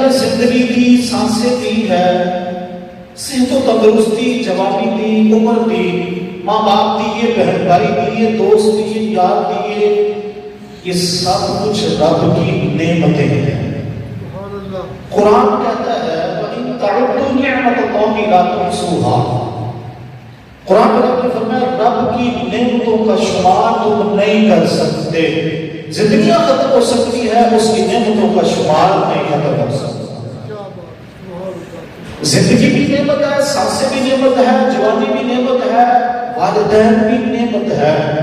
نے زندگی دی، سانسیں دی ہے، صحت و تندرستی، جوانی دی، عمر دی، ماں باپ دیے، بہن بھائی دیے، دوست دیے، یار دیے، یہ سب کچھ رب کی نعمتیں ہیں۔ قرآن کہتا ہے وَإِن تَعُدُّوا نِعْمَتَ اللَّهِ لَا تُحْصُوهَا۔ قرآن میں رب نے فرمایا رب کی نعمتوں کا شمار تم نہیں کر سکتے۔ زندگیاں ختم ہو سکتی ہے، اس کی نعمتوں کا شمار نہیں ختم ہو سکتا۔ زندگی بھی نعمت ہے، سانسیں بھی نعمت ہے، جوانی بھی نعمت ہے، والدین بھی نعمت ہے،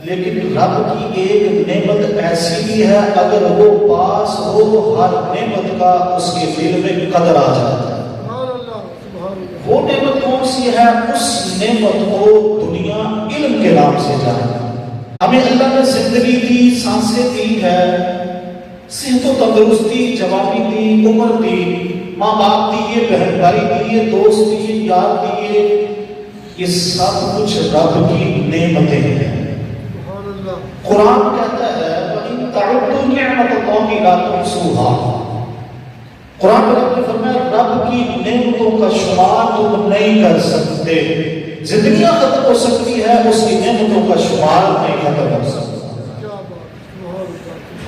لیکن رب کی ایک نعمت ایسی بھی ہے اگر وہ پاس ہو ہر نعمت کا اس کے دل میں قدر آ جاتا ہے۔ وہ نعمت کون سی ہے؟ اس نعمت کو دنیا علم کے نام سے جانتا ہے۔ ہمیں اللہ نے زندگی دی، سانسیں دی ہے، صحت و تندرستی، جوانی دی، عمر دی، ماں باپ دیے، بہن بھائی دیے، دوست دیے، یار دیے، یہ سب کچھ رب کی نعمتیں ہیں۔ قرآن کہتا ہے وَإِن تَعُدُّوا نِعْمَتَ اللَّهِ لَا تُحْصُوهَا۔ قرآن میں رب نے فرمایا رب کی نعمتوں کا شمار تم نہیں کر سکتے۔ زندگیاں ختم ہو سکتی ہے، اس کی نعمتوں کا شمار نہیں ختم ہو سکتا۔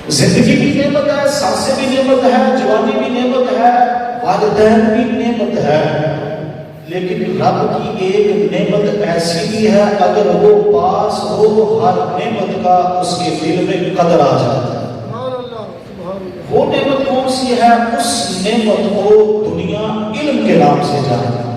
زندگی بھی نعمت ہے، سانسیں بھی نعمت ہے، جوانی بھی نعمت ہے، والدین بھی نعمت ہے، لیکن رب کی ایک نعمت ایسی بھی ہے اگر وہ پاس ہو ہر نعمت کا اس کے دل میں قدر آ جاتا ہے۔ وہ نعمت کون سی ہے؟ اس نعمت کو دنیا علم کے نام سے جانتا ہے۔